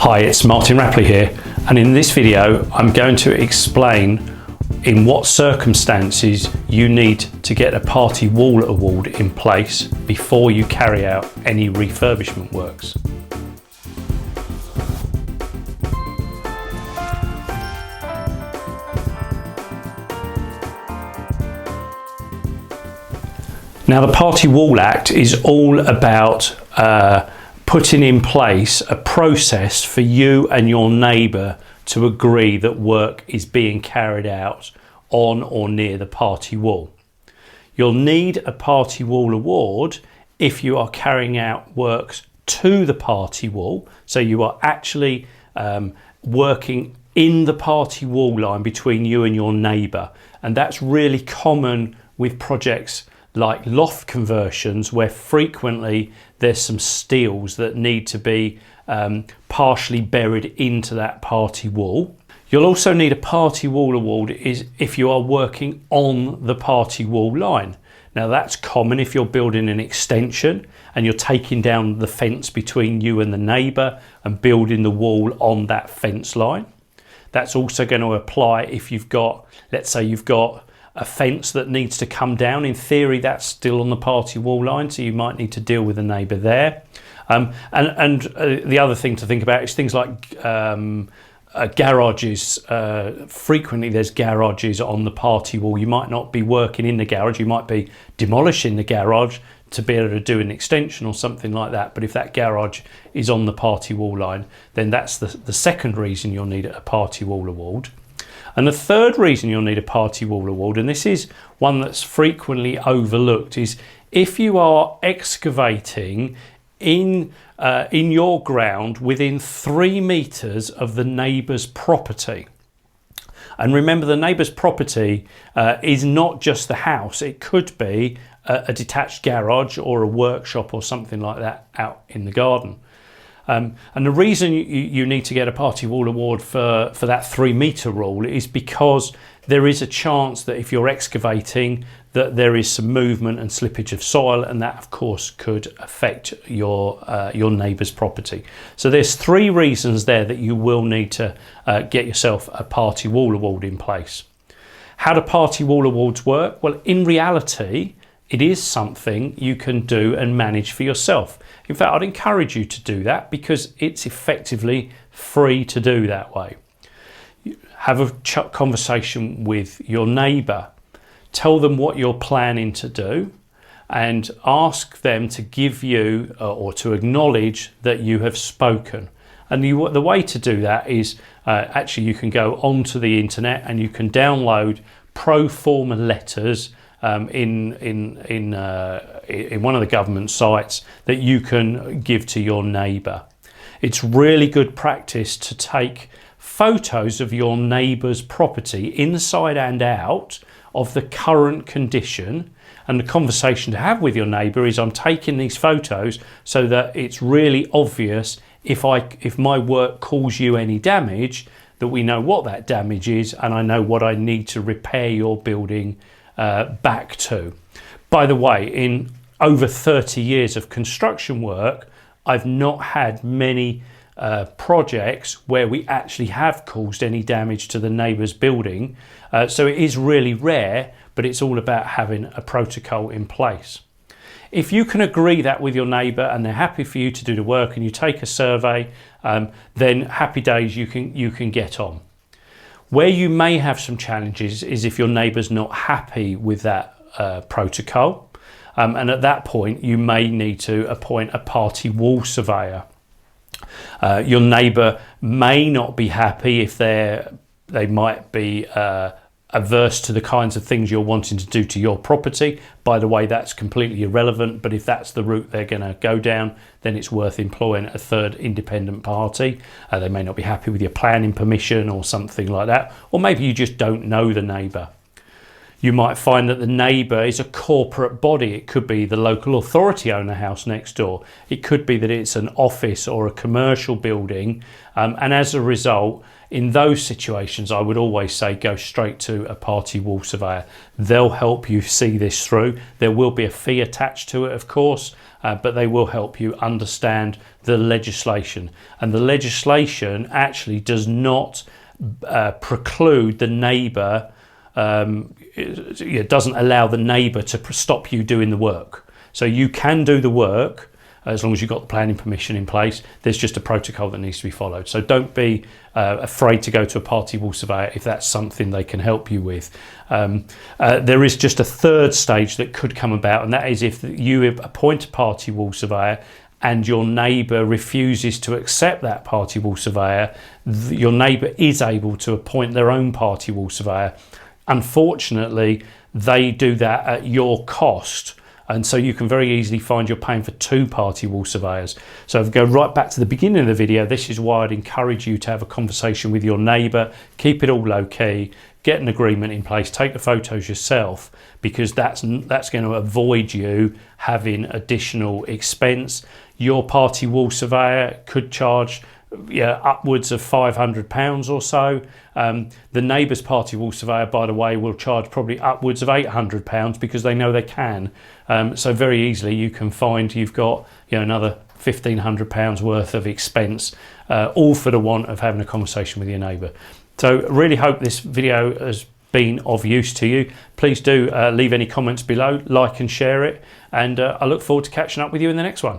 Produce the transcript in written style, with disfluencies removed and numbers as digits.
Hi, it's Martin Rapley here, and in this video I'm going to explain in what circumstances you need to get a party wall award in place before you carry out any refurbishment works. Now, the Party Wall Act is all about putting in place a process for you and your neighbour to agree that work is being carried out on or near the party wall. You'll need a party wall award if you are carrying out works to the party wall, so you are actually working in the party wall line between you and your neighbour, and that's really common with projects like loft conversions, where frequently there's some steels that need to be partially buried into that party wall. You'll also need a party wall award if you are working on the party wall line. Now, that's common if you're building an extension and you're taking down the fence between you and the neighbour and building the wall on that fence line. That's also going to apply if you've got, let's say you've got a fence that needs to come down. In theory, that's still on the party wall line, so you might need to deal with the neighbour there. The other thing to think about is things like garages. Frequently there's garages on the party wall. You might not be working in the garage, you might be demolishing the garage to be able to do an extension or something like that. But if that garage is on the party wall line, then that's the second reason you'll need a party wall award. And the third reason you'll need a party wall award, and this is one that's frequently overlooked, is if you are excavating in your ground within 3 metres of the neighbour's property. And remember, the neighbour's property is not just the house. It could be a detached garage or a workshop or something like that out in the garden. And the reason you need to get a party wall award for that 3 metre rule is because there is a chance that if you're excavating that there is some movement and slippage of soil, and that of course could affect your neighbour's property. So there's 3 reasons there that you will need to get yourself a party wall award in place. How do party wall awards work? Well, in reality, it is something you can do and manage for yourself. In fact, I'd encourage you to do that because it's effectively free to do that way. Have a conversation with your neighbour. Tell them what you're planning to do and ask them to give you or to acknowledge that you have spoken. And the way to do that is actually you can go onto the internet and you can download pro forma letters in one of the government sites that you can give to your neighbour. It's really good practice to take photos of your neighbour's property inside and out of the current condition, and the conversation to have with your neighbour is, I'm taking these photos so that it's really obvious if my work causes you any damage, that we know what that damage is and I know what I need to repair your building back to. By the way, in over 30 years of construction work, I've not had many projects where we actually have caused any damage to the neighbour's building. So it is really rare, but it's all about having a protocol in place. If you can agree that with your neighbour and they're happy for you to do the work and you take a survey, then happy days, you can get on. Where you may have some challenges is if your neighbour's not happy with that protocol, and at that point you may need to appoint a party wall surveyor. Your neighbour may not be happy if they might be averse to the kinds of things you're wanting to do to your property. By the way, that's completely irrelevant, but if that's the route they're going to go down, then it's worth employing a third independent party. They may not be happy with your planning permission or something like that, or maybe you just don't know the neighbour. You might find that the neighbour is a corporate body. It could be the local authority own a house next door. It could be that it's an office or a commercial building. And as a result, in those situations, I would always say go straight to a party wall surveyor. They'll help you see this through. There will be a fee attached to it, of course, but they will help you understand the legislation. And the legislation actually does not preclude the neighbour, it doesn't allow the neighbour to stop you doing the work. So you can do the work as long as you've got the planning permission in place. There's just a protocol that needs to be followed. So don't be afraid to go to a party wall surveyor if that's something they can help you with. There is just a third stage that could come about, and that is if you appoint a party wall surveyor and your neighbour refuses to accept that party wall surveyor, your neighbour is able to appoint their own party wall surveyor. Unfortunately, they do that at your cost. And so you can very easily find you're paying for 2 party wall surveyors. So if we go right back to the beginning of the video, this is why I'd encourage you to have a conversation with your neighbour, keep it all low key, get an agreement in place, take the photos yourself, because that's going to avoid you having additional expense. Your party wall surveyor could charge upwards of £500 or so. The neighbour's party wall surveyor, by the way, will charge probably upwards of £800 because they know they can. So very easily you can find you've got another £1,500 worth of expense, all for the want of having a conversation with your neighbour. So really hope this video has been of use to you. Please do leave any comments below, like and share it, and I look forward to catching up with you in the next one.